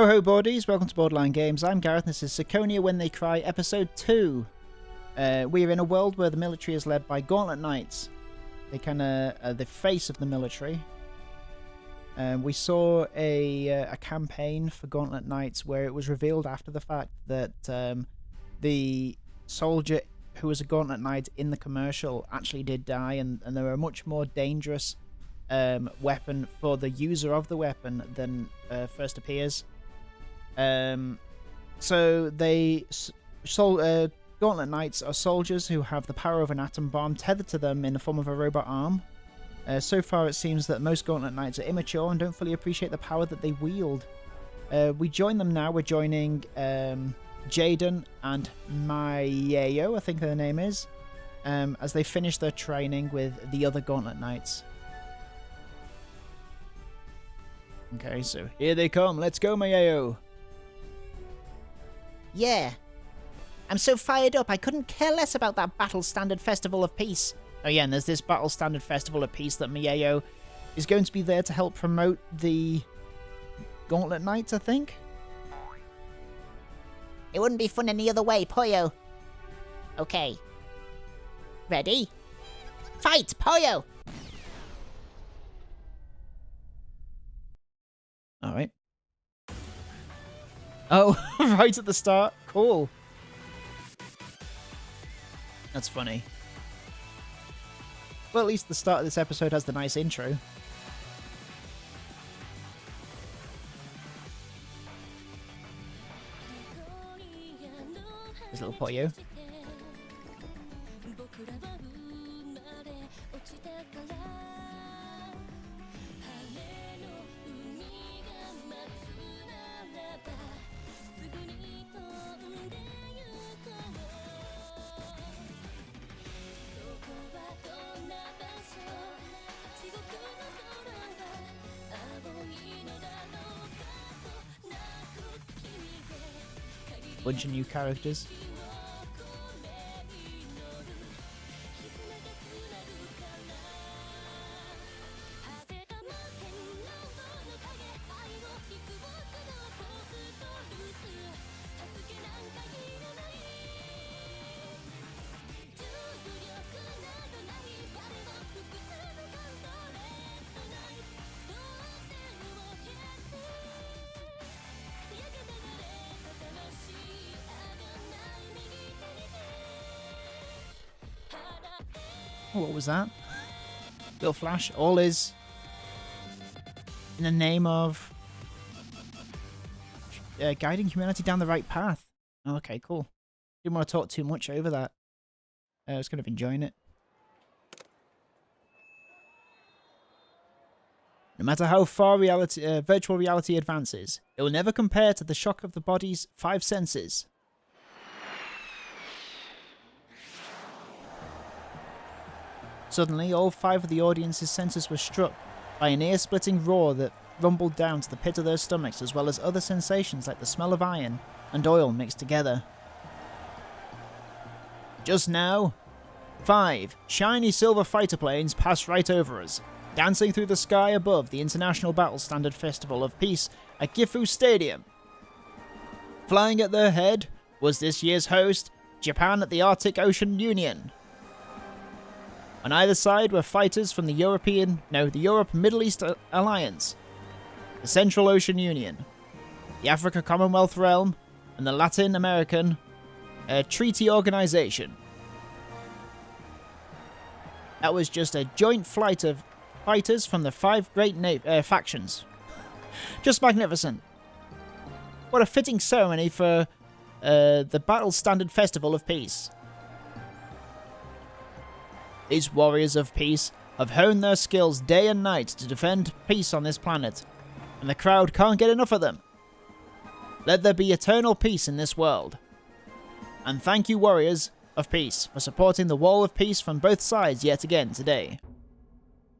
Ho ho boardies, welcome to Borderline Games. I'm Gareth and this is Ciconia When They Cry, Episode 2. We are in a world where the military is led by Gauntlet Knights. They kind of are the face of the military. We saw a campaign for Gauntlet Knights where it was revealed after the fact that the soldier who was a Gauntlet Knight in the commercial actually did die, and they were a much more dangerous weapon for the user of the weapon than first appears. So Gauntlet Knights are soldiers who have the power of an atom bomb tethered to them in the form of a robot arm. So far it seems that most Gauntlet Knights are immature and don't fully appreciate the power that they wield. We join them now. We're joining Jaden and Mayayo, I think their name is, as they finish their training with the other Gauntlet Knights. Okay, so here they come. Let's go, Mayayo. Yeah. I'm so fired up, I couldn't care less about that Battle Standard Festival of Peace. Oh yeah, and there's this Battle Standard Festival of Peace that Mayayo is going to be there to help promote the Gauntlet Knights, I think? It wouldn't be fun any other way, Poyo. Okay. Ready? Fight, Poyo! Alright. Oh, right at the start. Cool. That's funny. Well, at least the start of this episode has the nice intro. There's little Poyo. Bunch of new characters. Oh, what was that? Little flash. All is in the name of guiding humanity down the right path. Oh, okay, cool. Didn't want to talk too much over that. I was kind of enjoying it. No matter how far virtual reality advances, it will never compare to the shock of the body's 5 senses. Suddenly, all 5 of the audience's senses were struck by an ear-splitting roar that rumbled down to the pit of their stomachs, as well as other sensations like the smell of iron and oil mixed together. Just now, 5 shiny silver fighter planes passed right over us, dancing through the sky above the International Battle Standard Festival of Peace at Gifu Stadium. Flying at their head was this year's host, Japan at the Arctic Ocean Union. On either side were fighters from the Europe-Middle East Alliance, the Central Ocean Union, the Africa Commonwealth Realm, and the Latin American Treaty Organization. That was just a joint flight of fighters from the 5 great factions. Just magnificent. What a fitting ceremony for the Battle Standard Festival of Peace. These warriors of peace have honed their skills day and night to defend peace on this planet, and the crowd can't get enough of them. Let there be eternal peace in this world. And thank you, warriors of peace, for supporting the wall of peace from both sides yet again today.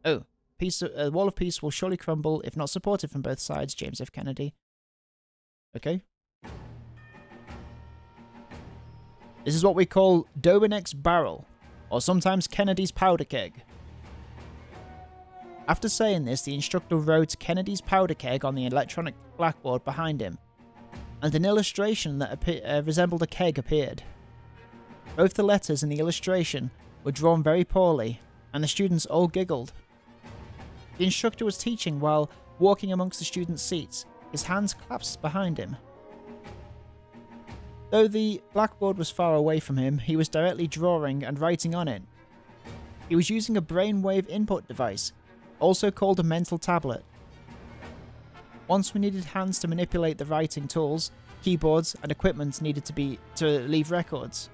Oh, the wall of peace will surely crumble if not supported from both sides, James F. Kennedy. Okay. This is what we call Dobinek's barrel, or sometimes Kennedy's powder keg. After saying this, the instructor wrote Kennedy's powder keg on the electronic blackboard behind him, and an illustration that resembled a keg appeared. Both the letters and the illustration were drawn very poorly, and the students all giggled. The instructor was teaching while walking amongst the students' seats, his hands clasped behind him. Though the blackboard was far away from him, he was directly drawing and writing on it. He was using a brainwave input device, also called a mental tablet. Once we needed hands to manipulate the writing tools, keyboards and equipment needed to leave records.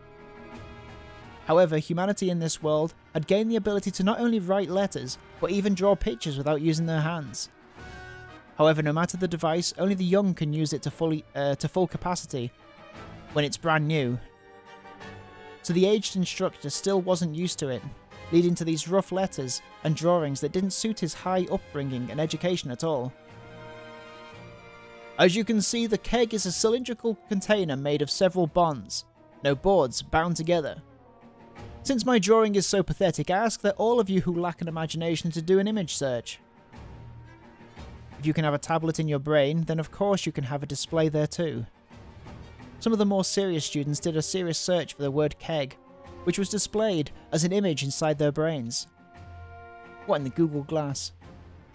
However, humanity in this world had gained the ability to not only write letters, but even draw pictures without using their hands. However, no matter the device, only the young can use it to full capacity when it's brand new. So the aged instructor still wasn't used to it, leading to these rough letters and drawings that didn't suit his high upbringing and education at all. As you can see, the keg is a cylindrical container made of several bonds, no boards, bound together. Since my drawing is so pathetic, I ask that all of you who lack an imagination to do an image search. If you can have a tablet in your brain, then of course you can have a display there too. Some of the more serious students did a serious search for the word keg, which was displayed as an image inside their brains. What in the Google Glass?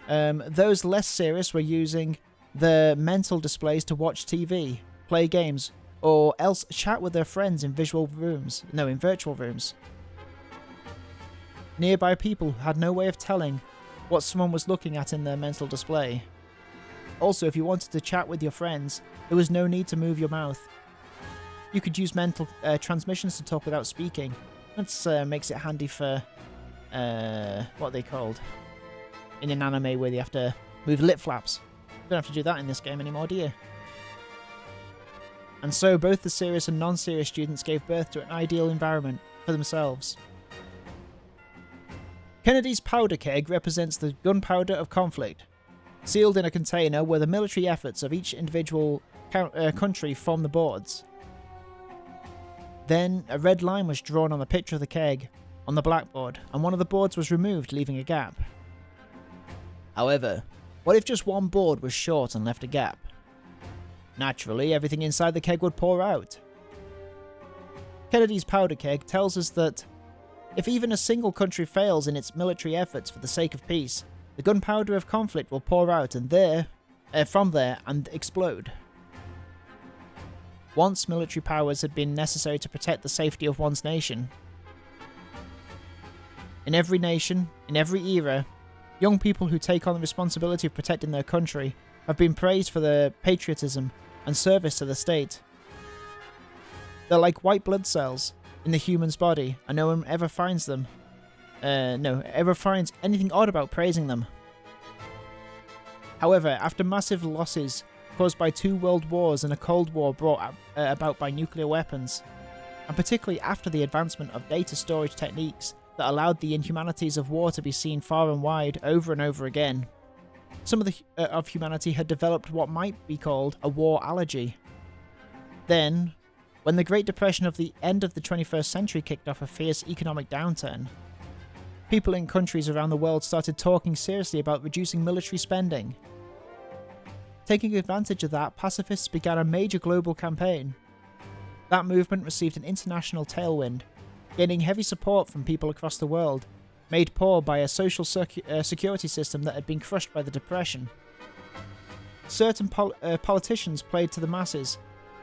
Those less serious were using the mental displays to watch TV, play games, or else chat with their friends in virtual rooms. Nearby people had no way of telling what someone was looking at in their mental display. Also, if you wanted to chat with your friends, there was no need to move your mouth. You could use mental transmissions to talk without speaking. That makes it handy for what are they called? In an anime where they have to move lip flaps. You don't have to do that in this game anymore, do you? And so both the serious and non-serious students gave birth to an ideal environment for themselves. Kennedy's powder keg represents the gunpowder of conflict. Sealed in a container were the military efforts of each individual country from the boards. Then a red line was drawn on the picture of the keg on the blackboard, and one of the boards was removed, leaving a gap. However, what if just one board was short and left a gap? Naturally, everything inside the keg would pour out. Kennedy's powder keg tells us that if even a single country fails in its military efforts for the sake of peace, the gunpowder of conflict will pour out from there and explode. Once military powers had been necessary to protect the safety of one's nation. In every nation, in every era, young people who take on the responsibility of protecting their country have been praised for their patriotism and service to the state. They're like white blood cells in the human's body, and no one ever finds anything odd about praising them. However, after massive losses caused by 2 world wars and a Cold War brought about by nuclear weapons, and particularly after the advancement of data storage techniques that allowed the inhumanities of war to be seen far and wide over and over again, some of humanity had developed what might be called a war allergy. Then, when the Great Depression of the end of the 21st century kicked off a fierce economic downturn, people in countries around the world started talking seriously about reducing military spending. Taking advantage of that, pacifists began a major global campaign. That movement received an international tailwind, gaining heavy support from people across the world, made poor by a social security system that had been crushed by the Depression. Certain politicians played to the masses,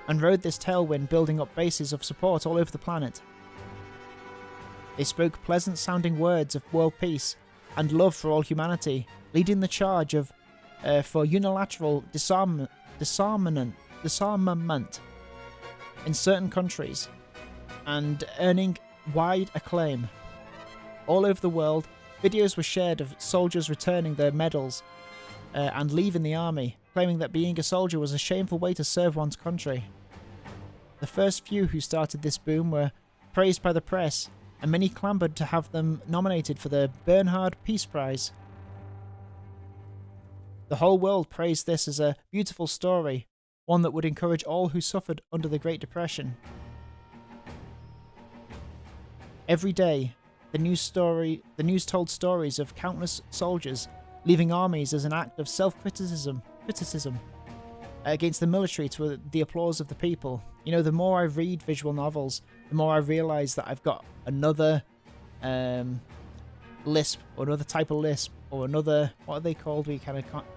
and rode this tailwind, building up bases of support all over the planet. They spoke pleasant-sounding words of world peace and love for all humanity, leading the charge for unilateral disarmament in certain countries, and earning wide acclaim. All over the world, videos were shared of soldiers returning their medals and leaving the army, claiming that being a soldier was a shameful way to serve one's country. The first few who started this boom were praised by the press, and many clamoured to have them nominated for the Bernhard Peace Prize. The whole world praised this as a beautiful story, one that would encourage all who suffered under the Great Depression. Every day, the news told stories of countless soldiers leaving armies as an act of self-criticism. against the military to the applause of the people. You know, the more I read visual novels, the more I realise that I've got another lisp, or another type of lisp, or another, what are they called, where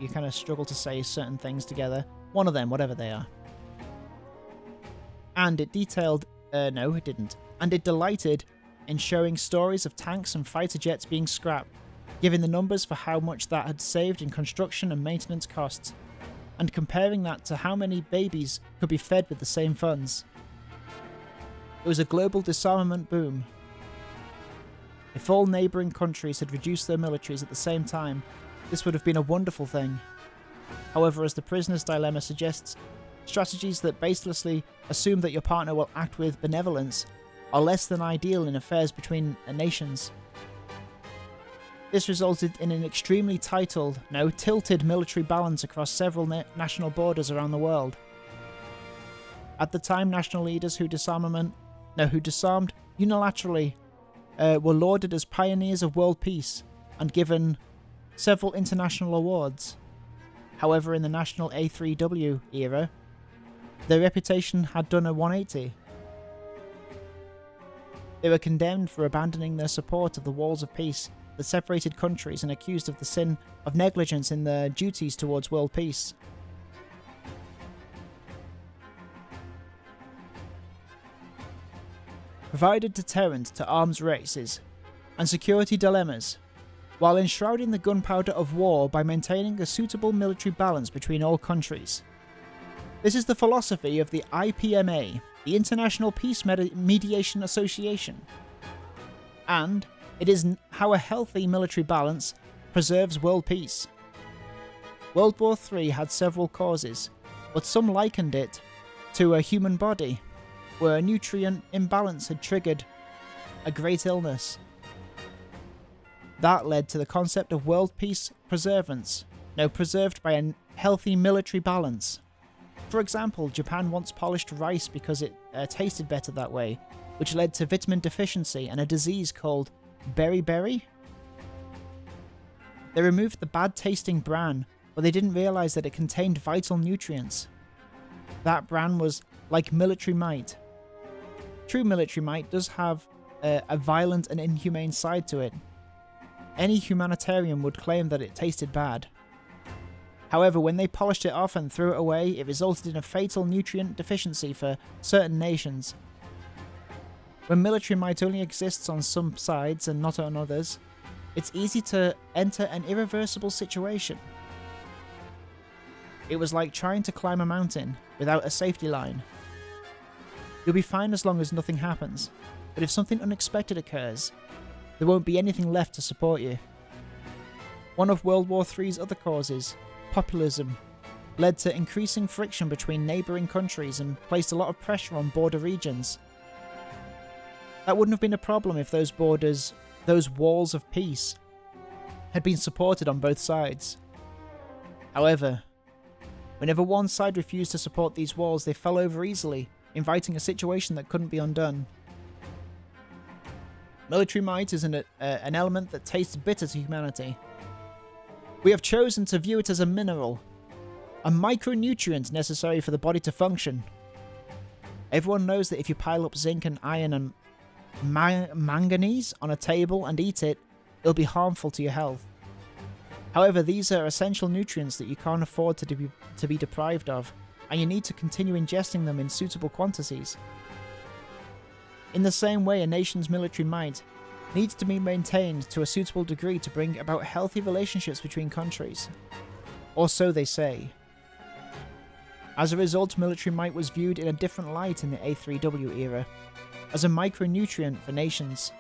you kind of struggle to say certain things together. One of them, whatever they are. And it detailed, no it didn't, and it delighted in showing stories of tanks and fighter jets being scrapped, giving the numbers for how much that had saved in construction and maintenance costs, and comparing that to how many babies could be fed with the same funds. It was a global disarmament boom. If all neighbouring countries had reduced their militaries at the same time, this would have been a wonderful thing. However, as the prisoner's dilemma suggests, strategies that baselessly assume that your partner will act with benevolence are less than ideal in affairs between nations. This resulted in an extremely tilted military balance across several national borders around the world. At the time, national leaders who disarmed unilaterally were lauded as pioneers of world peace and given several international awards. However, in the national A3W era, their reputation had done a 180. They were condemned for abandoning their support of the walls of peace that separated countries and accused of the sin of negligence in their duties towards world peace. Provided deterrent to arms races and security dilemmas, while enshrouding the gunpowder of war by maintaining a suitable military balance between all countries. This is the philosophy of the IPMA, the International Peace Mediation Association, and it is how a healthy military balance preserves world peace. World War III had several causes, but some likened it to a human body, where a nutrient imbalance had triggered a great illness. That led to the concept of world peace preserved by a healthy military balance. For example, Japan once polished rice because it tasted better that way, which led to vitamin deficiency and a disease called beriberi. They removed the bad-tasting bran, but they didn't realise that it contained vital nutrients. That bran was like military might. True military might does have a violent and inhumane side to it. Any humanitarian would claim that it tasted bad. However, when they polished it off and threw it away, it resulted in a fatal nutrient deficiency for certain nations. When military might only exists on some sides and not on others, it's easy to enter an irreversible situation. It was like trying to climb a mountain without a safety line. You'll be fine as long as nothing happens, but if something unexpected occurs, there won't be anything left to support you. One of World War III's other causes, populism, led to increasing friction between neighbouring countries and placed a lot of pressure on border regions. That wouldn't have been a problem if those borders, those walls of peace, had been supported on both sides. However, whenever one side refused to support these walls, they fell over easily, inviting a situation that couldn't be undone. Military might is an element that tastes bitter to humanity. We have chosen to view it as a mineral, a micronutrient necessary for the body to function. Everyone knows that if you pile up zinc and iron and manganese on a table and eat it, it'll be harmful to your health. However, these are essential nutrients that you can't afford to be deprived of, and you need to continue ingesting them in suitable quantities. In the same way, a nation's military might needs to be maintained to a suitable degree to bring about healthy relationships between countries. Or so they say. As a result, military might was viewed in a different light in the A3W era, as a micronutrient for nations.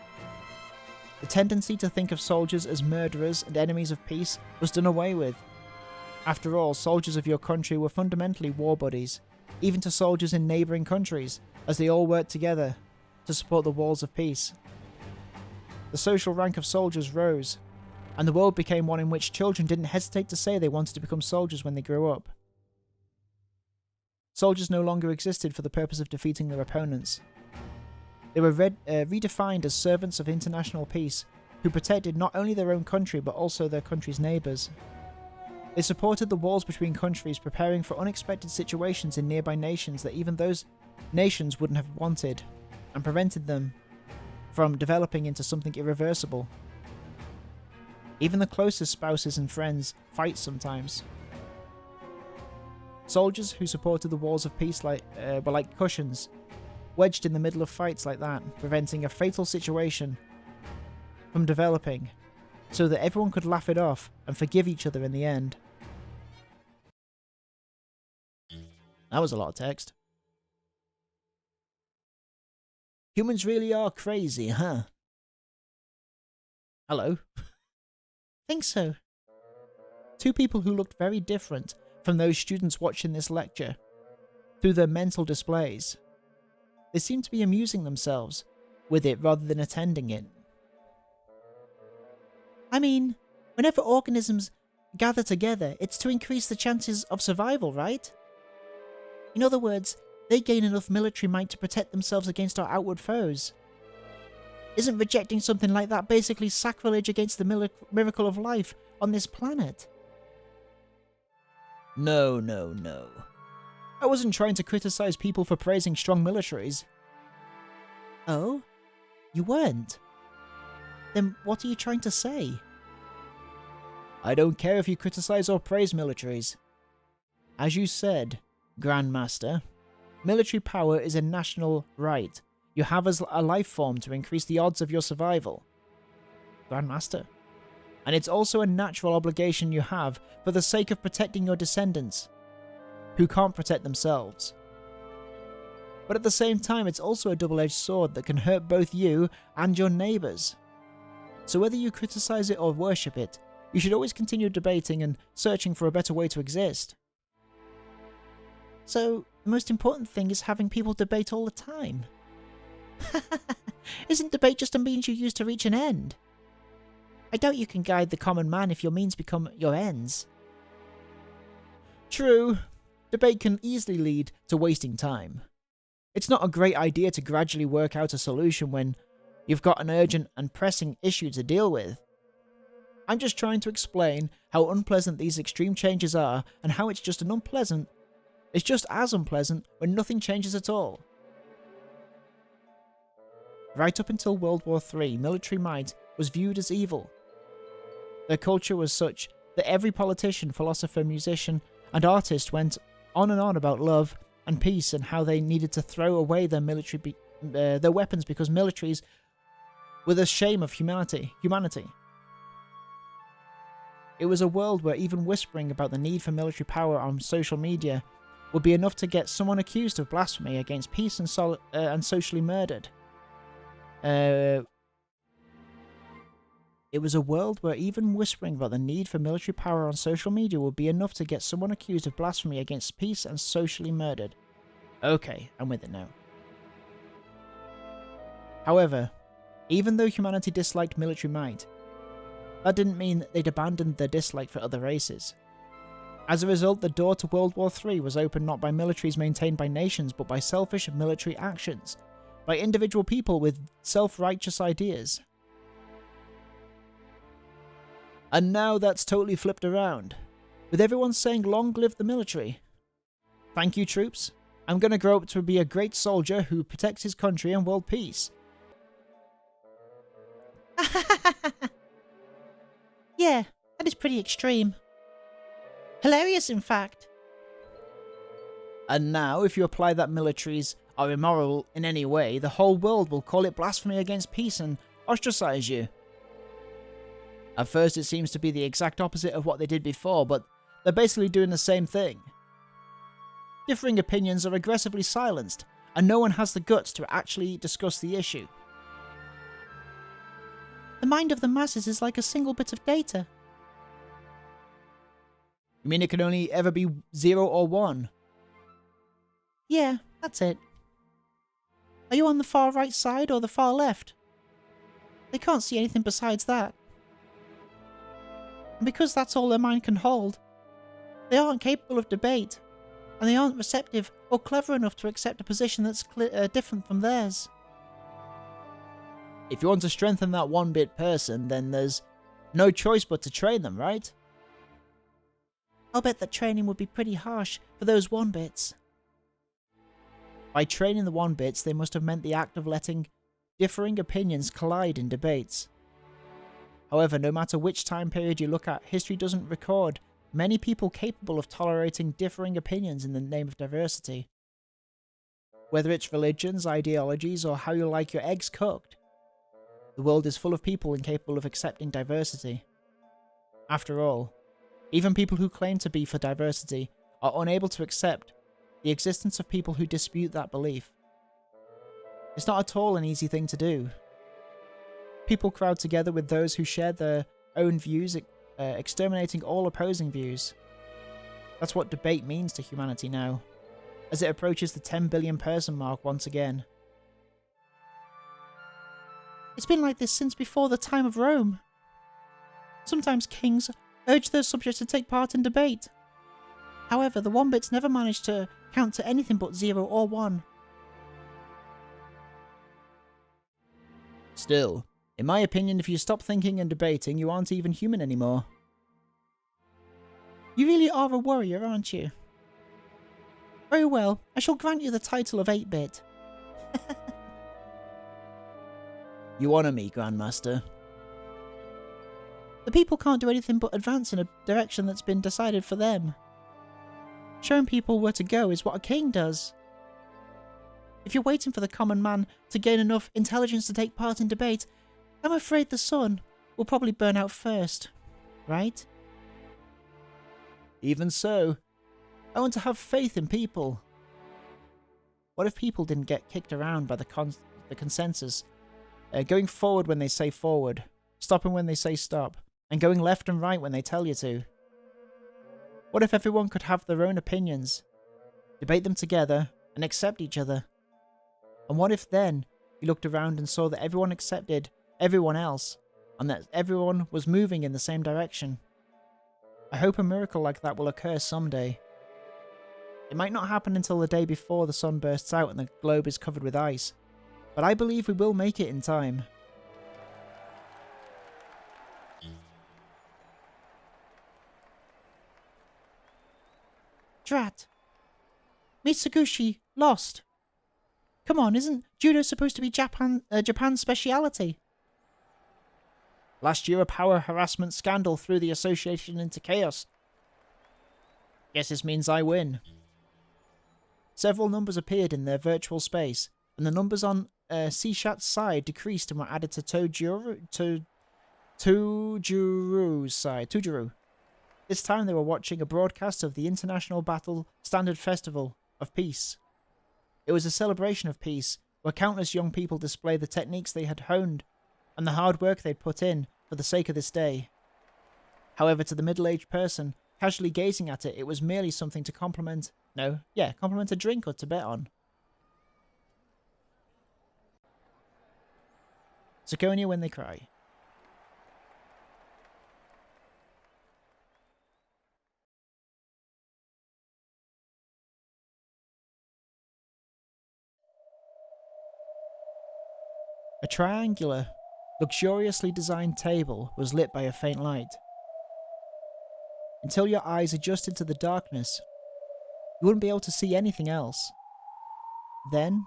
The tendency to think of soldiers as murderers and enemies of peace was done away with. After all, soldiers of your country were fundamentally war buddies, even to soldiers in neighbouring countries, as they all worked together to support the walls of peace. The social rank of soldiers rose, and the world became one in which children didn't hesitate to say they wanted to become soldiers when they grew up. Soldiers no longer existed for the purpose of defeating their opponents. They were redefined as servants of international peace, who protected not only their own country but also their country's neighbours. They supported the walls between countries, preparing for unexpected situations in nearby nations that even those nations wouldn't have wanted, and prevented them from developing into something irreversible. Even the closest spouses and friends fight sometimes. Soldiers who supported the walls of peace were like cushions, wedged in the middle of fights like that, preventing a fatal situation from developing, so that everyone could laugh it off and forgive each other in the end. That was a lot of text. Humans really are crazy, huh? Hello? Think so. Two people who looked very different from those students watching this lecture through their mental displays. They seemed to be amusing themselves with it rather than attending it. I mean, whenever organisms gather together, it's to increase the chances of survival, right? In other words, they gain enough military might to protect themselves against our outward foes. Isn't rejecting something like that basically sacrilege against the miracle of life on this planet? No. I wasn't trying to criticize people for praising strong militaries. Oh? You weren't? Then what are you trying to say? I don't care if you criticize or praise militaries. As you said, Grandmaster, military power is a national right you have as a life form to increase the odds of your survival. Grandmaster. And it's also a natural obligation you have for the sake of protecting your descendants, who can't protect themselves. But at the same time, it's also a double-edged sword that can hurt both you and your neighbours. So whether you criticize it or worship it, you should always continue debating and searching for a better way to exist. So, the most important thing is having people debate all the time. Isn't debate just a means you use to reach an end? I doubt you can guide the common man if your means become your ends. True. Debate can easily lead to wasting time. It's not a great idea to gradually work out a solution when you've got an urgent and pressing issue to deal with. I'm just trying to explain how unpleasant these extreme changes are and how it's just as unpleasant when nothing changes at all. Right up until World War III, military might was viewed as evil. Their culture was such that every politician, philosopher, musician, and artist went on and on about love and peace and how they needed to throw away their weapons because militaries were the shame of humanity. It was a world where even whispering about the need for military power on social media would be enough to get someone accused of blasphemy against peace and socially murdered. It was a world where even whispering about the need for military power on social media would be enough to get someone accused of blasphemy against peace and socially murdered. Okay, I'm with it now. However, even though humanity disliked military might, that didn't mean that they'd abandoned their dislike for other races. As a result, the door to World War III was opened not by militaries maintained by nations, but by selfish military actions, by individual people with self-righteous ideas. And now that's totally flipped around, with everyone saying long live the military. Thank you, troops. I'm gonna grow up to be a great soldier who protects his country and world peace. Yeah, that is pretty extreme. Hilarious, in fact. And now, if you apply that militaries are immoral in any way, the whole world will call it blasphemy against peace and ostracize you. At first it seems to be the exact opposite of what they did before, but they're basically doing the same thing. Differing opinions are aggressively silenced, and no one has the guts to actually discuss the issue. The mind of the masses is like a single bit of data. You mean it can only ever be 0 or 1? Yeah, that's it. Are you on the far right side or the far left? They can't see anything besides that. And because that's all their mind can hold, they aren't capable of debate, and they aren't receptive or clever enough to accept a position that's different from theirs. If you want to strengthen that one-bit person, then there's no choice but to train them, right? I'll bet that training would be pretty harsh for those one-bits. By training the one-bits, they must have meant the act of letting differing opinions collide in debates. However, no matter which time period you look at, history doesn't record many people capable of tolerating differing opinions in the name of diversity. Whether it's religions, ideologies, or how you like your eggs cooked, the world is full of people incapable of accepting diversity. After all, even people who claim to be for diversity are unable to accept the existence of people who dispute that belief. It's not at all an easy thing to do. People crowd together with those who share their own views, exterminating all opposing views. That's what debate means to humanity now, as it approaches the 10 billion person mark once again. It's been like this since before the time of Rome. Sometimes kings urge their subjects to take part in debate. However, the one-bits never managed to count to anything but 0 or 1. Still, in my opinion, if you stop thinking and debating, you aren't even human anymore. You really are a warrior, aren't you? Very well, I shall grant you the title of 8-bit. You honour me, Grandmaster. The people can't do anything but advance in a direction that's been decided for them. Showing people where to go is what a king does. If you're waiting for the common man to gain enough intelligence to take part in debate, I'm afraid the sun will probably burn out first, right? Even so, I want to have faith in people. What if people didn't get kicked around by the consensus? Going forward when they say forward, stopping when they say stop, and going left and right when they tell you to. What if everyone could have their own opinions, debate them together, and accept each other? And what if then you looked around and saw that everyone accepted everyone else, and that everyone was moving in the same direction? I hope a miracle like that will occur someday. It might not happen until the day before the sun bursts out and the globe is covered with ice, but I believe we will make it in time. Drat! Mitsugushi lost. Come on, isn't judo supposed to be Japan's speciality? Last year a power harassment scandal threw the association into chaos. Guess this means I win. Several numbers appeared in their virtual space, and the numbers on Seashat's side decreased and were added to Tojuru's side. Tujuru. This time they were watching a broadcast of the International Battle Standard Festival of Peace. It was a celebration of peace, where countless young people displayed the techniques they had honed and the hard work they'd put in for the sake of this day. However, to the middle-aged person casually gazing at it, it was merely something to compliment a drink or to bet on. Ciconia when they cry. A triangular, luxuriously designed table was lit by a faint light. Until your eyes adjusted to the darkness, you wouldn't be able to see anything else. Then,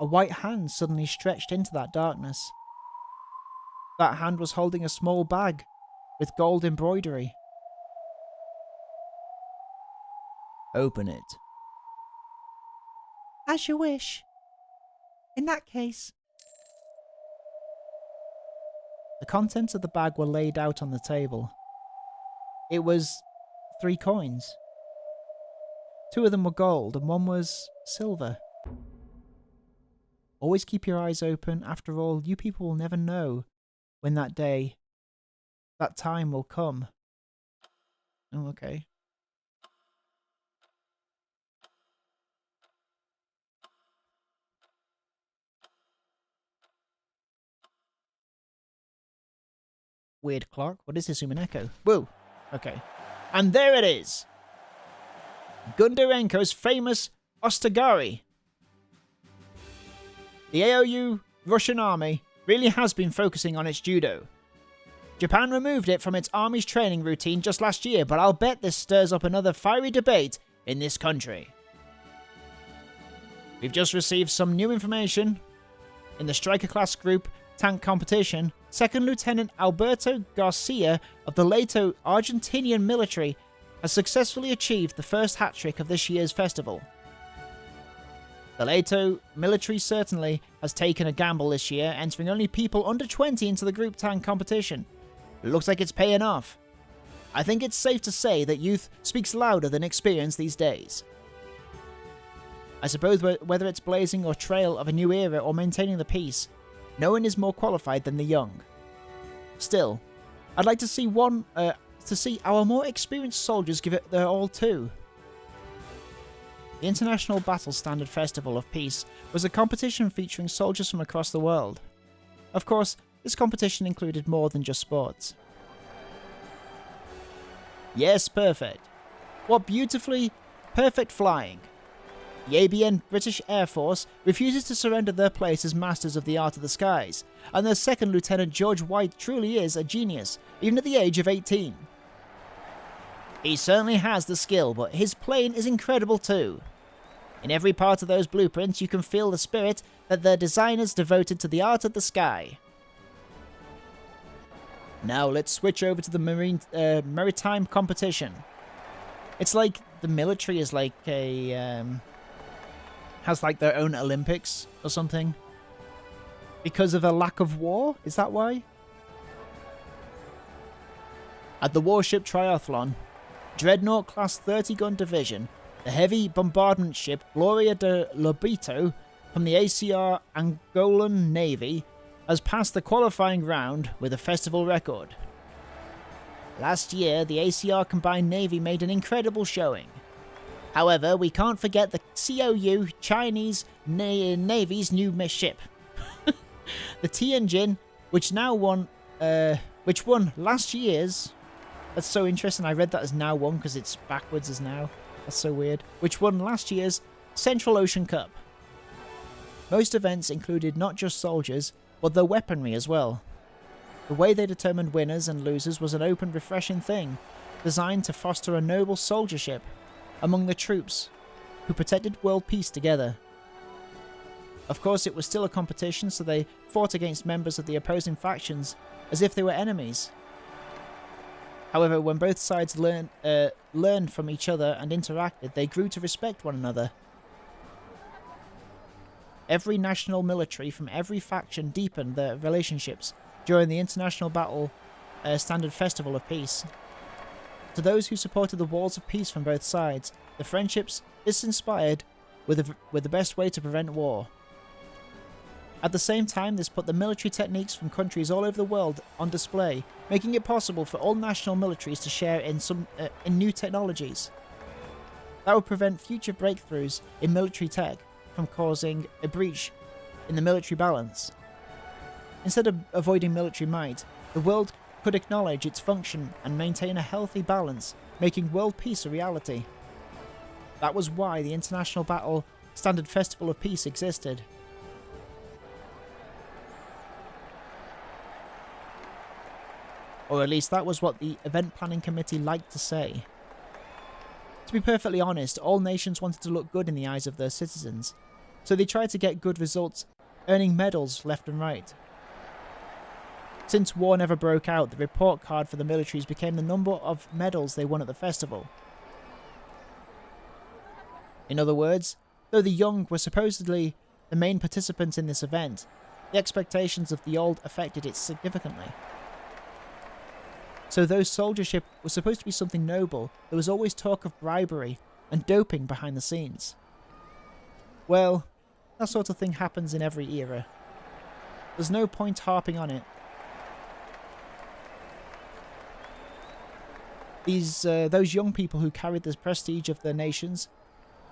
a white hand suddenly stretched into that darkness. That hand was holding a small bag with gold embroidery. Open it. As you wish. In that case... The contents of the bag were laid out on the table. It was 3 coins. 2 of them were gold and 1 was silver. Always keep your eyes open. After all, you people will never know when that time will come. Oh, okay. Weird clock. What is this, Umineko? Whoa. Okay. And there it is. Gundarenko's famous Ostagari. The AOU Russian army really has been focusing on its judo. Japan removed it from its army's training routine just last year, but I'll bet this stirs up another fiery debate in this country. We've just received some new information. In the Striker class group tank competition, 2nd Lieutenant Alberto Garcia of the Leto Argentinian military has successfully achieved the first hat-trick of this year's festival. The Leto military certainly has taken a gamble this year, entering only people under 20 into the group tank competition. It looks like it's paying off. I think it's safe to say that youth speaks louder than experience these days. I suppose whether it's blazing a trail of a new era or maintaining the peace, no one is more qualified than the young. Still, I'd like to see our more experienced soldiers give it their all too. The International Battle Standard Festival of Peace was a competition featuring soldiers from across the world. Of course, this competition included more than just sports. Yes, perfect. What beautifully perfect flying. The ABN British Air Force refuses to surrender their place as masters of the art of the skies, and their 2nd Lieutenant George White truly is a genius, even at the age of 18. He certainly has the skill, but his plane is incredible too. In every part of those blueprints you can feel the spirit that their designers devoted to the art of the sky. Now let's switch over to the maritime competition. It's like the military is like a has like their own Olympics or something. Because of a lack of war? Is that why? At the warship triathlon, Dreadnought class 30-gun division, the heavy bombardment ship Gloria de Lobito from the ACR Angolan Navy has passed the qualifying round with a festival record. Last year, the ACR Combined Navy made an incredible showing. However, we can't forget the COU Chinese Navy's new ship. The Tianjin, which won last year's... That's so interesting, I read that as now won because it's backwards as now. That's so weird. Which won last year's Central Ocean Cup. Most events included not just soldiers, but their weaponry as well. The way they determined winners and losers was an open, refreshing thing, designed to foster a noble soldiership among the troops who protected world peace together. Of course, it was still a competition, so they fought against members of the opposing factions as if they were enemies. However, when both sides learned from each other and interacted, they grew to respect one another. Every national military from every faction deepened their relationships during the International Battle Standard Festival of Peace. To those who supported the walls of peace from both sides, the friendships this inspired were the best way to prevent war. At the same time, this put the military techniques from countries all over the world on display, making it possible for all national militaries to share in new technologies. That would prevent future breakthroughs in military tech from causing a breach in the military balance. Instead of avoiding military might, the world could acknowledge its function and maintain a healthy balance, making world peace a reality. That was why the International Battle Standard Festival of Peace existed. Or at least that was what the event planning committee liked to say. To be perfectly honest, all nations wanted to look good in the eyes of their citizens, so they tried to get good results, earning medals left and right. Since war never broke out, the report card for the militaries became the number of medals they won at the festival. In other words, though the young were supposedly the main participants in this event, the expectations of the old affected it significantly. So though soldiership was supposed to be something noble, there was always talk of bribery and doping behind the scenes. Well, that sort of thing happens in every era. There's no point harping on it. Those young people who carried the prestige of their nations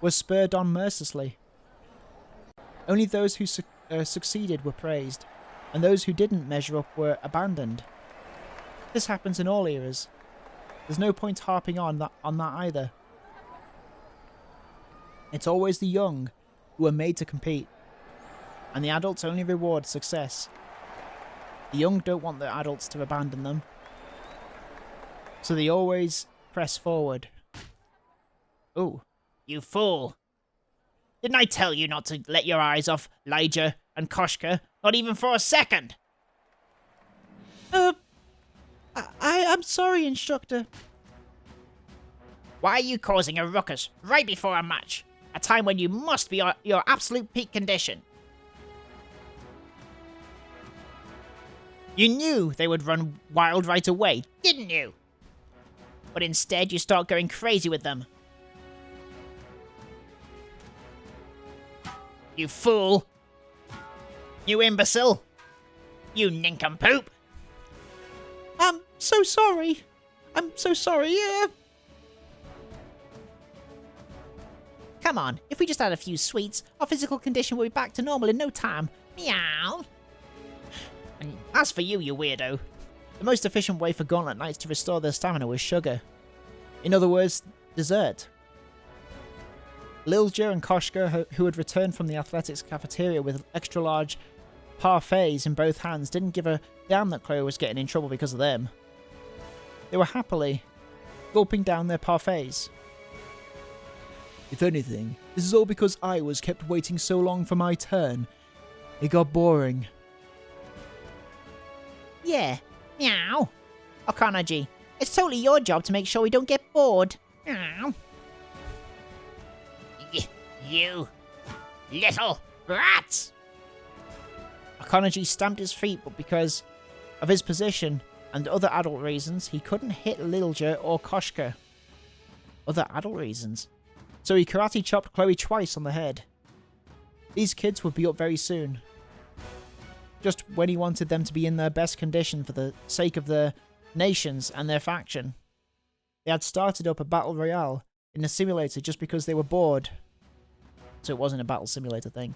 were spurred on mercilessly. Only those who succeeded were praised, and those who didn't measure up were abandoned. This happens in all eras. There's no point harping on that either. It's always the young who are made to compete, and the adults only reward success. The young don't want the adults to abandon them, So they always press forward. Ooh. You fool. Didn't I tell you not to let your eyes off Lyja and Koshka? Not even for a second. I'm sorry, instructor. Why are you causing a ruckus right before a match? A time when you must be your absolute peak condition. You knew they would run wild right away, didn't you? But instead you start going crazy with them. You fool! You imbecile! You nincompoop! I'm so sorry. I'm so sorry, yeah. Come on, if we just had a few sweets, our physical condition will be back to normal in no time. Meow! And as for you, you weirdo, The most efficient way for Gauntlet Knights to restore their stamina was sugar. In other words, dessert. Lilja and Koshka, who had returned from the athletics cafeteria with extra-large parfaits in both hands, didn't give a damn that Chloe was getting in trouble because of them. They were happily gulping down their parfaits. If anything, this is all because I was kept waiting so long for my turn. It got boring. Yeah. Meow. Okonogi, it's totally your job to make sure we don't get bored. Meow. You little rats! Okonogi stamped his feet, but because of his position and other adult reasons, he couldn't hit Lilja or Koshka. Other adult reasons? So he karate chopped Chloe twice on the head. These kids would be up very soon. Just when he wanted them to be in their best condition for the sake of their nations and their faction. They had started up a battle royale in a simulator just because they were bored. So it wasn't a battle simulator thing.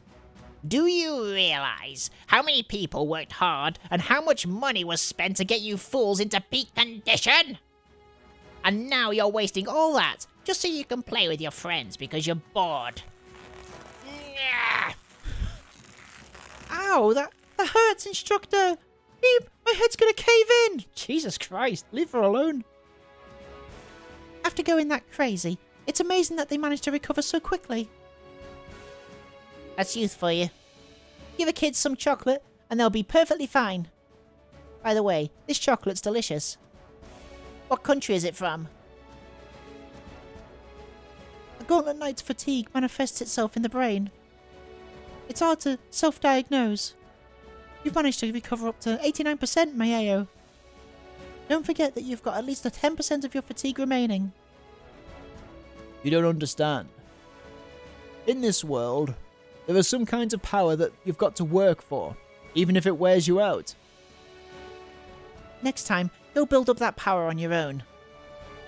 Do you realize how many people worked hard and how much money was spent to get you fools into peak condition? And now you're wasting all that just so you can play with your friends because you're bored. Ow, that hurts, instructor! Beep, my head's gonna cave in! Jesus Christ, leave her alone. After going that crazy, it's amazing that they managed to recover so quickly. That's youth for you. Give the kids some chocolate and they'll be perfectly fine. By the way, this chocolate's delicious. What country is it from? A Gauntlet Knight's fatigue manifests itself in the brain. It's hard to self-diagnose. You've managed to recover up to 89%, Maeo. Don't forget that you've got at least a 10% of your fatigue remaining. You don't understand. In this world, there are some kinds of power that you've got to work for, even if it wears you out. Next time, go build up that power on your own.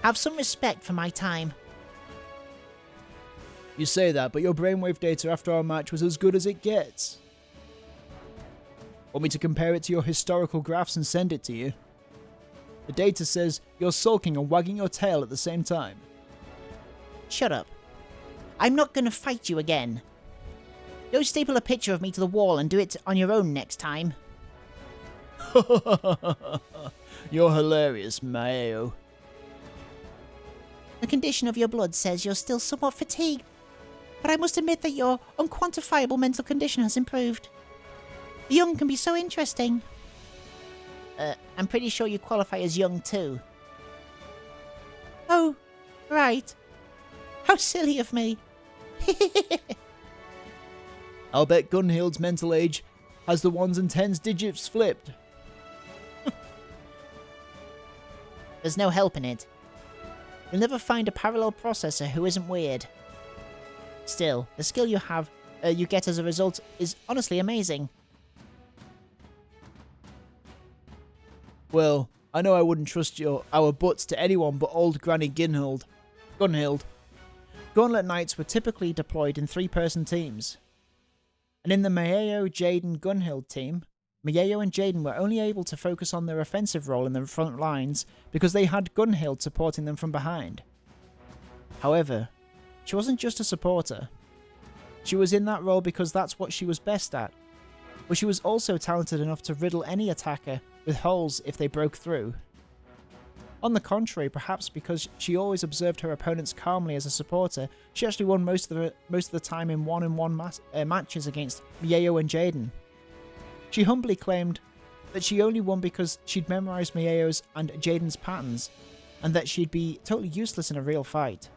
Have some respect for my time. You say that, but your brainwave data after our match was as good as it gets. Want me to compare it to your historical graphs and send it to you? The data says you're sulking and wagging your tail at the same time. Shut up. I'm not going to fight you again. Go staple a picture of me to the wall and do it on your own next time. You're hilarious, Maeo. The condition of your blood says you're still somewhat fatigued, but I must admit that your unquantifiable mental condition has improved. The young can be so interesting. I'm pretty sure you qualify as young too. Oh, right. How silly of me. I'll bet Gunhild's mental age has the 1s and 10s digits flipped. There's no helping it. You'll never find a parallel processor who isn't weird. Still, the skill you get as a result is honestly amazing. Well, I know I wouldn't trust our butts to anyone but old Granny Gunhild. Gauntlet Knights were typically deployed in 3-person teams. And in the Maeo, Jaden, Gunhild team, Maeo and Jaden were only able to focus on their offensive role in the front lines because they had Gunhild supporting them from behind. However, she wasn't just a supporter. She was in that role because that's what she was best at. But she was also talented enough to riddle any attacker with holes if they broke through. On the contrary, perhaps because she always observed her opponents calmly as a supporter, she actually won most of the time in one-on-one matches against Mieo and Jaden. She humbly claimed that she only won because she'd memorized Mieo's and Jaden's patterns, and that she'd be totally useless in a real fight.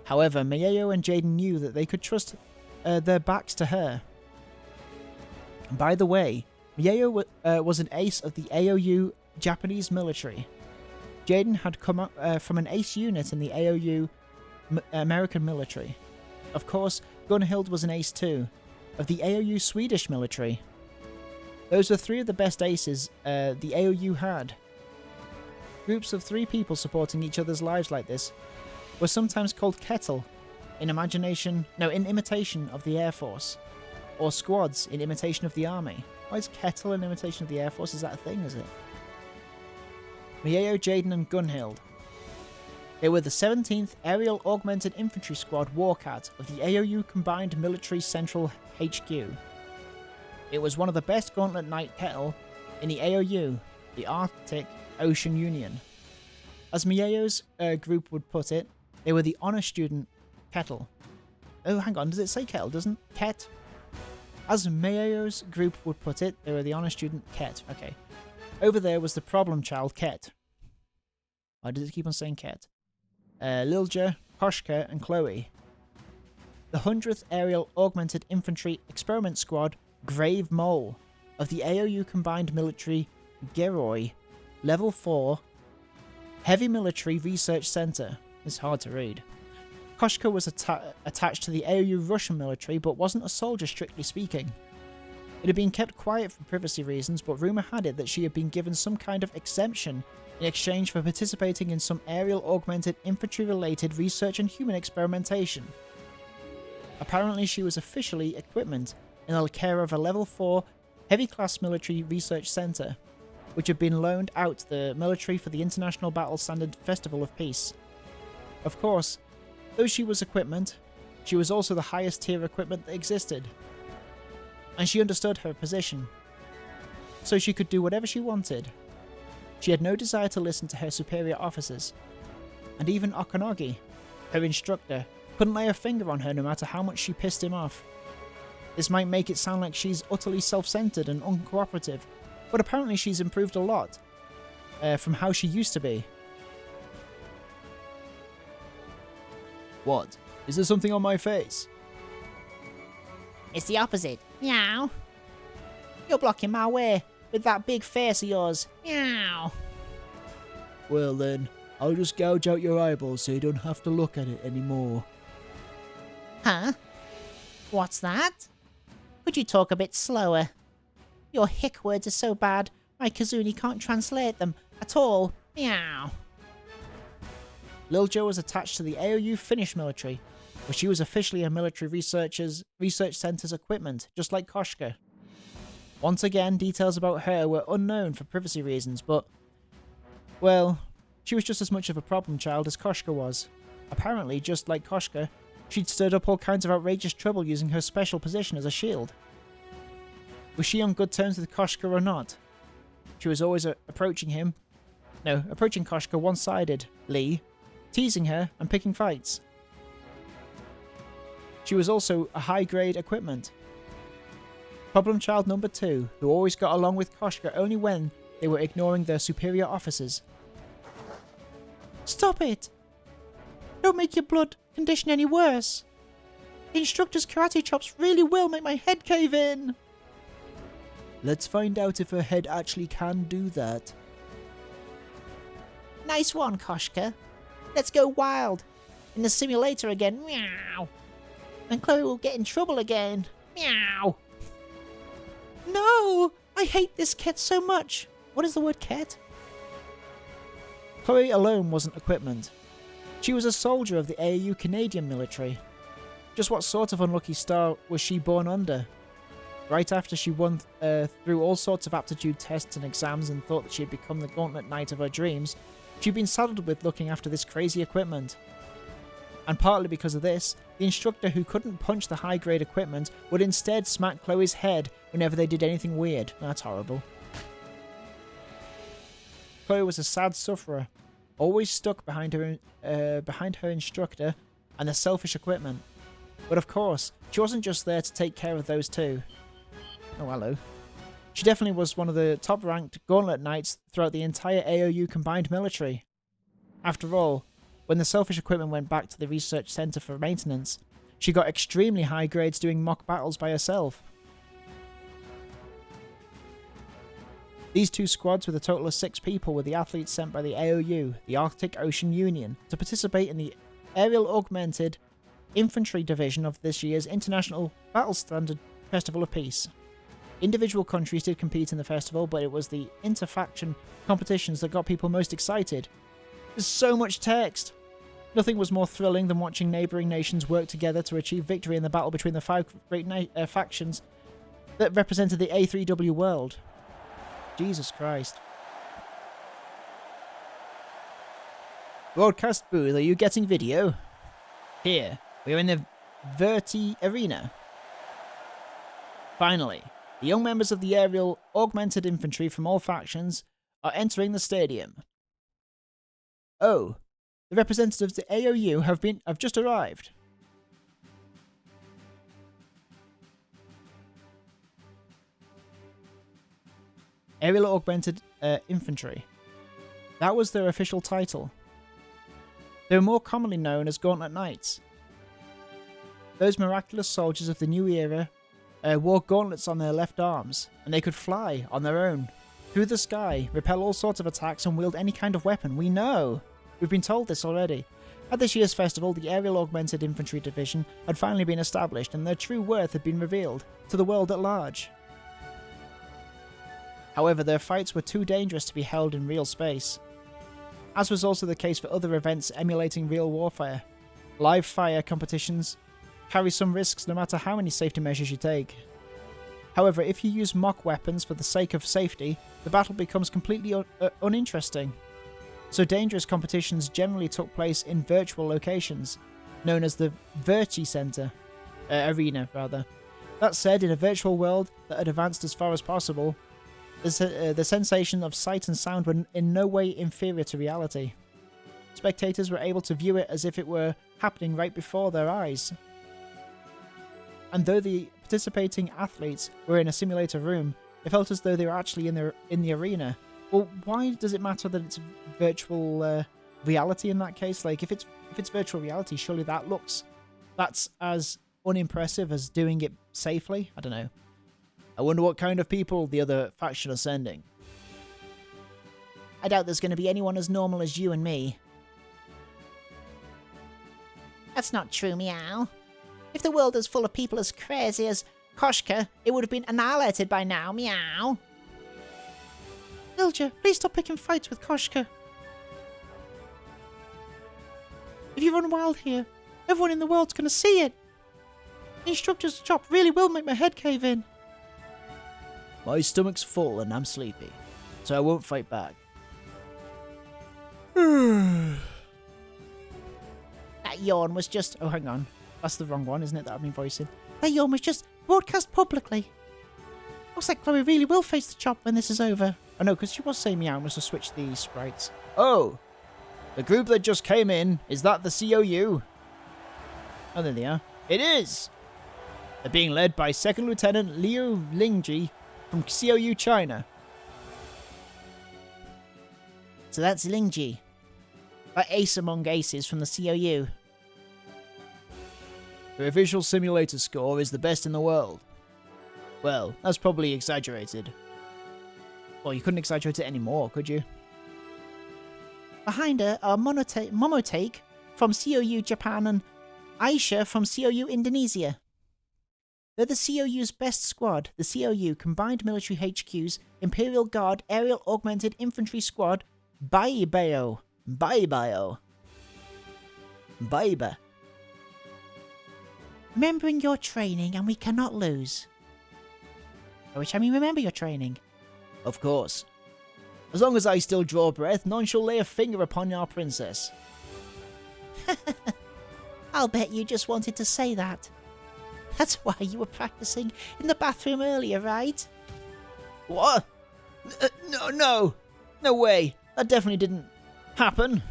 However, Mieo and Jaden knew that they could trust their backs to her. By the way, Mieo was an ace of the AOU Japanese military. Jaden had come up from an ace unit in the AOU American military. Of course, Gunhild was an ace too, of the AOU Swedish military. Those were three of the best aces the AOU had. Groups of 3 people supporting each other's lives like this were sometimes called kettle, in imitation of the Air Force, or squads in imitation of the Army. Why is kettle in imitation of the Air Force? Is that a thing, is it? Mieo, Jaden and Gunhild. They were the 17th Aerial Augmented Infantry Squad Warcat of the AOU Combined Military Central HQ. It was one of the best Gauntlet Knight kettle in the AOU, the Arctic Ocean Union. As Mieo's group would put it, they were the Honor Student kettle. Oh, hang on, does it say kettle, doesn't ket? As Mieo's group would put it, they were the Honor Student ket. Okay. Over there was the problem child Ket. Why does it keep on saying Ket? Lilja, Koshka, and Chloe. The 100th Aerial Augmented Infantry Experiment Squad Grave Mole of the AOU Combined Military Geroi Level 4 Heavy Military Research Center. It's hard to read. Koshka was attached to the AOU Russian military, but wasn't a soldier strictly speaking. It had been kept quiet for privacy reasons, but rumour had it that she had been given some kind of exemption in exchange for participating in some aerial augmented infantry-related research and human experimentation. Apparently she was officially equipment in the care of a Level 4 heavy-class military research centre, which had been loaned out to the military for the International Battle Standard Festival of Peace. Of course, though she was equipment, she was also the highest tier equipment that existed. And she understood her position, so she could do whatever she wanted. She had no desire to listen to her superior officers, and even Okonogi, her instructor, couldn't lay a finger on her no matter how much she pissed him off. This might make it sound like she's utterly self-centered and uncooperative, but apparently she's improved a lot from how she used to be. What? Is there something on my face? It's the opposite. Meow. You're blocking my way with that big face of yours. Meow. Well then, I'll just gouge out your eyeballs so you don't have to look at it anymore. Huh? What's that? Could you talk a bit slower? Your hick words are so bad, my Kazuni can't translate them at all. Meow. Lilja was attached to the AOU Finnish military, where she was officially a military research centre's equipment, just like Koshka. Once again, details about her were unknown for privacy reasons, but, well, she was just as much of a problem child as Koshka was. Apparently, just like Koshka, she'd stirred up all kinds of outrageous trouble using her special position as a shield. Was she on good terms with Koshka or not? She was always approaching Koshka one-sidedly, teasing her and picking fights. She was also a high-grade equipment. Problem child number 2, who always got along with Koshka only when they were ignoring their superior officers. Stop it! Don't make your blood condition any worse. The instructor's karate chops really will make my head cave in. Let's find out if her head actually can do that. Nice one, Koshka. Let's go wild. In the simulator again. Meow. And Chloe will get in trouble again. Meow. No! I hate this cat so much. What is the word cat? Chloe alone wasn't equipment. She was a soldier of the AAU Canadian military. Just what sort of unlucky star was she born under? Right after she won through all sorts of aptitude tests and exams and thought that she had become the Gauntlet Knight of her dreams, she'd been saddled with looking after this crazy equipment. And partly because of this, the instructor who couldn't punch the high-grade equipment would instead smack Chloe's head whenever they did anything weird. That's horrible. Chloe was a sad sufferer, always stuck behind her instructor and the selfish equipment. But of course, she wasn't just there to take care of those two. Oh, hello. She definitely was one of the top-ranked Gauntlet Knights throughout the entire AOU combined military. After all, when the selfish equipment went back to the research center for maintenance, she got extremely high grades doing mock battles by herself. These two squads with a total of 6 people were the athletes sent by the AOU, the Arctic Ocean Union, to participate in the Aerial Augmented Infantry Division of this year's International Battle Standard Festival of Peace. Individual countries did compete in the festival, but it was the inter-faction competitions that got people most excited. There's so much text! Nothing was more thrilling than watching neighbouring nations work together to achieve victory in the battle between the 5 great factions that represented the A3W world. Jesus Christ. Broadcast booth, are you getting video? Here, we are in the Verti Arena. Finally, the young members of the Aerial Augmented Infantry from all factions are entering the stadium. Oh, the representatives of the AOU have just arrived. Aerial Augmented Infantry. That was their official title. They were more commonly known as Gauntlet Knights. Those miraculous soldiers of the new era wore gauntlets on their left arms, and they could fly on their own through the sky, repel all sorts of attacks, and wield any kind of weapon. We know! We've been told this already. At this year's festival, the Aerial Augmented Infantry Division had finally been established, and their true worth had been revealed to the world at large. However, their fights were too dangerous to be held in real space, as was also the case for other events emulating real warfare. Live fire competitions carry some risks no matter how many safety measures you take. However, if you use mock weapons for the sake of safety, the battle becomes completely uninteresting. So dangerous competitions generally took place in virtual locations, known as the Verti Center, Arena rather. That said, in a virtual world that had advanced as far as possible, the sensation of sight and sound were in no way inferior to reality. Spectators were able to view it as if it were happening right before their eyes. And though the participating athletes were in a simulator room, it felt as though they were actually in the arena. Well, why does it matter that it's virtual reality in that case? Like, if it's virtual reality, surely that's as unimpressive as doing it safely? I don't know. I wonder what kind of people the other faction are sending. I doubt there's going to be anyone as normal as you and me. That's not true, Meow. If the world is full of people as crazy as Koshka, it would have been annihilated by now, Meow. Ilja, please stop picking fights with Koshka. If you run wild here, everyone in the world's going to see it. The instructor's chop really will make my head cave in. My stomach's full and I'm sleepy, so I won't fight back. That yawn was just... Oh, hang on. That's the wrong one, isn't it, that I've been voicing? That yawn was just broadcast publicly. Looks like Chloe really will face the chop when this is over. Oh no, because she was saying meow, must have switched the sprites. Oh! The group that just came in, is that the COU? Oh, there they are. It is! They're being led by 2nd Lieutenant Liu Lingji from COU China. So that's Lingji. That ace among aces from the COU. Her visual simulator score is the best in the world. Well, that's probably exaggerated. Well, you couldn't exaggerate it anymore, could you? Behind her are Momotake from COU Japan and Aisha from COU Indonesia. They're the COU's best squad, the COU Combined Military HQ's Imperial Guard Aerial Augmented Infantry Squad, Baibayo. Baiba. Remembering your training and we cannot lose. By which I mean remember your training. Of course. As long as I still draw breath, none shall lay a finger upon our princess. I'll bet you just wanted to say that. That's why you were practicing in the bathroom earlier, right? What? No way. That definitely didn't happen.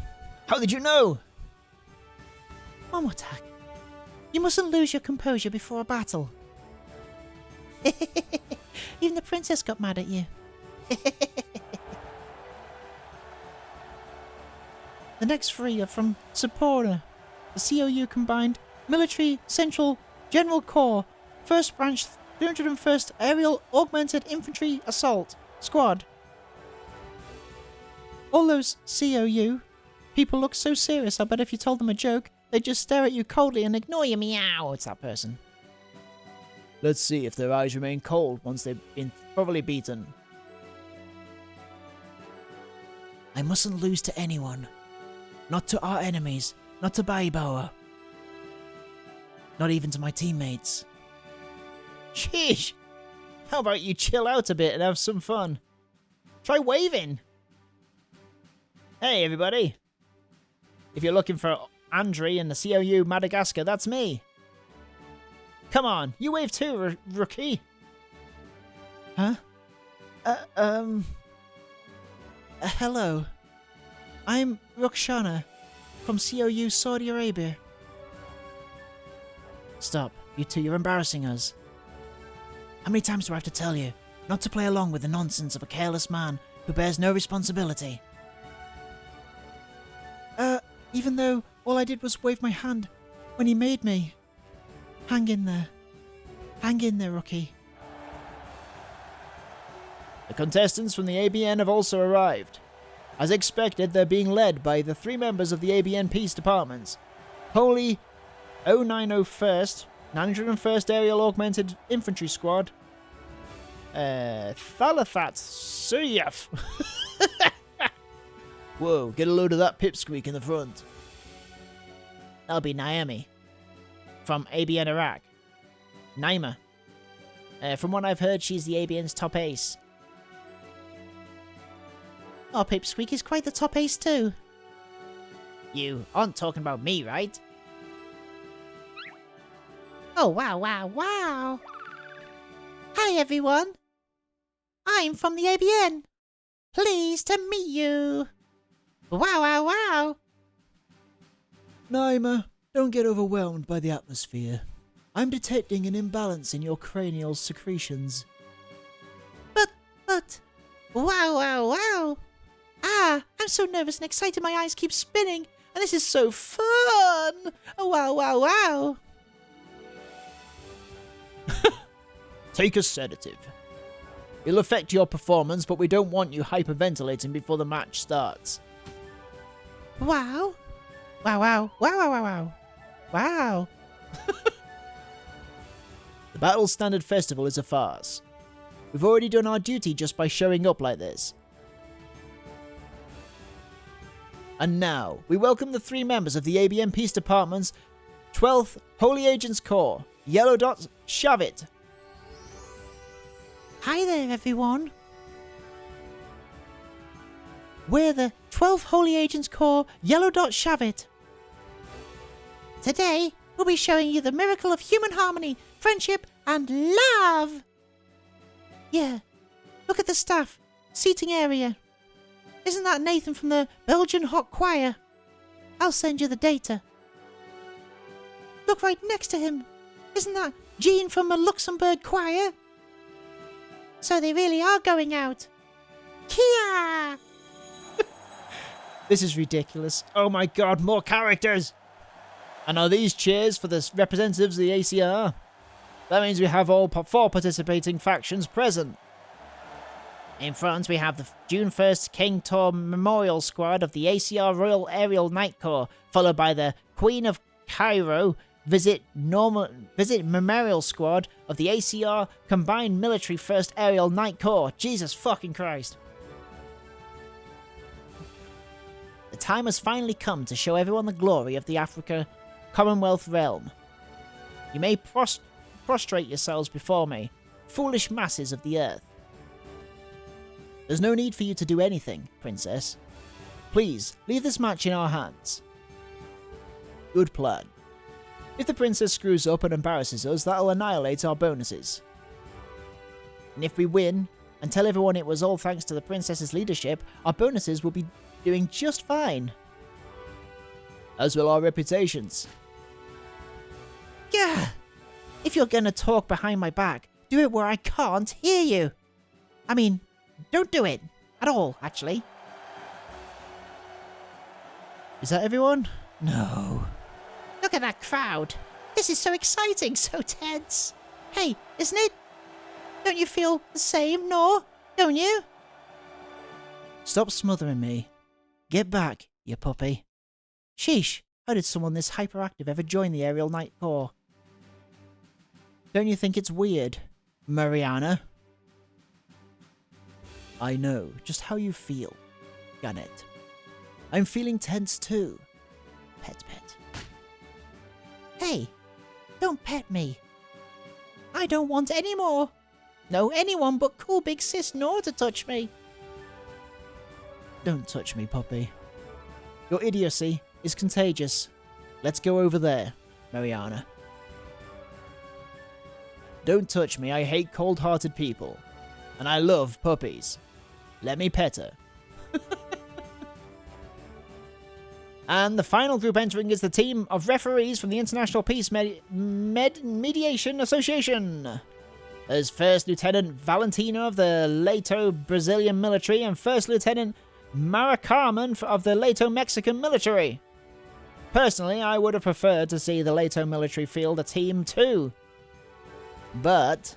How did you know? Momotak, you mustn't lose your composure before a battle. Even the princess got mad at you. The next three are from Ciconia, the COU Combined Military Central General Corps, 1st Branch 301st Aerial Augmented Infantry Assault Squad. All those COU people look so serious, I bet if you told them a joke, they'd just stare at you coldly and ignore you. Meow, it's that person. Let's see if their eyes remain cold once they've been thoroughly beaten. I mustn't lose to anyone. Not to our enemies, not to Baiboa. Not even to my teammates. Sheesh! How about you chill out a bit and have some fun? Try waving! Hey everybody! If you're looking for Andre in the COU Madagascar, that's me! Come on, you wave too, rookie! Huh? Hello. I'm Rukshana from COU Saudi Arabia. Stop. You two, you're embarrassing us. How many times do I have to tell you not to play along with the nonsense of a careless man who bears no responsibility? Even though all I did was wave my hand when he made me. Hang in there. Hang in there, rookie. The contestants from the ABN have also arrived. As expected, they're being led by the 3 members of the ABN Peace Departments. Holy 090 901st Aerial Augmented Infantry Squad. Thalathat Suyaf. Whoa, get a load of that pipsqueak in the front. That'll be Naomi from ABN Iraq. Naima. From what I've heard, she's the ABN's top ace. Our Pipsqueak is quite the top ace too. You aren't talking about me, right? Oh, wow, wow, wow. Hi, everyone. I'm from the ABN. Pleased to meet you. Wow, wow, wow. Naima, don't get overwhelmed by the atmosphere. I'm detecting an imbalance in your cranial secretions. But, wow, wow, wow. Ah, I'm so nervous and excited my eyes keep spinning, and this is so fun. Oh, wow, wow, wow. Take a sedative. It'll affect your performance, but we don't want you hyperventilating before the match starts. Wow. Wow, wow, wow, wow, wow, wow. Wow. The Battle Standard Festival is a farce. We've already done our duty just by showing up like this. And now, we welcome the 3 members of the ABN Peace Department's 12th Holy Agents Corps, Yellow Dot Shavit. Hi there, everyone. We're the 12th Holy Agents Corps, Yellow Dot Shavit. Today, we'll be showing you the miracle of human harmony, friendship, and love. Yeah, look at the staff, seating area. Isn't that Nathan from the Belgian Hot Choir? I'll send you the data. Look right next to him. Isn't that Jean from the Luxembourg Choir? So they really are going out. Kia! This is ridiculous. Oh my god, more characters! And are these cheers for the representatives of the ACR? That means we have all 4 participating factions present. In front, we have the June 1st King Tor Memorial Squad of the ACR Royal Aerial Night Corps, followed by the Queen of Cairo Visit Memorial Squad of the ACR Combined Military 1st Aerial Night Corps. Jesus fucking Christ. The time has finally come to show everyone the glory of the Africa Commonwealth realm. You may prostrate yourselves before me, foolish masses of the earth. There's no need for you to do anything, Princess. Please, leave this match in our hands. Good plan. If the Princess screws up and embarrasses us, that'll annihilate our bonuses. And if we win, and tell everyone it was all thanks to the princess's leadership, our bonuses will be doing just fine. As will our reputations. Yeah! If you're gonna talk behind my back, do it where I can't hear you. I mean, don't do it. At all, actually. Is that everyone? No. Look at that crowd. This is so exciting, so tense. Hey, isn't it? Don't you feel the same, no? Don't you? Stop smothering me. Get back, you puppy. Sheesh, how did someone this hyperactive ever join the Aerial Knight Corps? Don't you think it's weird, Mariana? I know just how you feel, Garnet. I'm feeling tense too. Pet. Hey, don't pet me. I don't want any more. No anyone but cool big sis Nor to touch me. Don't touch me, puppy. Your idiocy is contagious. Let's go over there, Mariana. Don't touch me, I hate cold-hearted people. And I love puppies. Let me pet her. And the final group entering is the team of referees from the International Peace Mediation Association. There's First Lieutenant Valentina of the Leto Brazilian military and First Lieutenant Mara Carmen of the Leto Mexican military. Personally, I would have preferred to see the Leto military field a team too. But,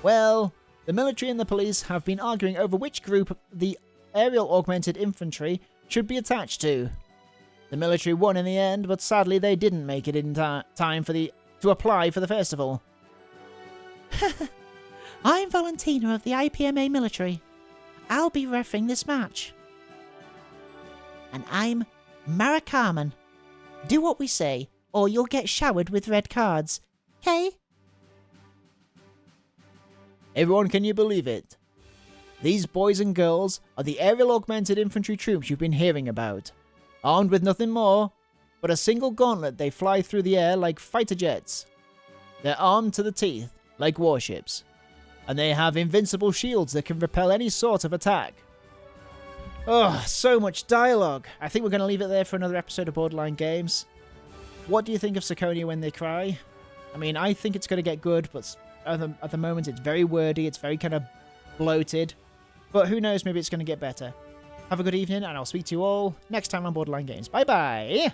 well, the military and the police have been arguing over which group the aerial augmented infantry should be attached to. The military won in the end, but sadly they didn't make it in time to apply for the festival. I'm Valentina of the IPMA military. I'll be refereeing this match. And I'm Mara Carmen. Do what we say, or you'll get showered with red cards. Okay? Everyone, can you believe it? These boys and girls are the aerial augmented infantry troops you've been hearing about. Armed with nothing more but a single gauntlet, they fly through the air like fighter jets. They're armed to the teeth like warships. And they have invincible shields that can repel any sort of attack. Oh, so much dialogue. I think we're going to leave it there for another episode of Borderline Games. What do you think of Ciconia when they cry? I mean, I think it's going to get good, but at the moment it's very wordy, it's very kind of bloated. But who knows, maybe it's going to get better. Have a good evening, and I'll speak to you all next time on Borderline Games. Bye-bye!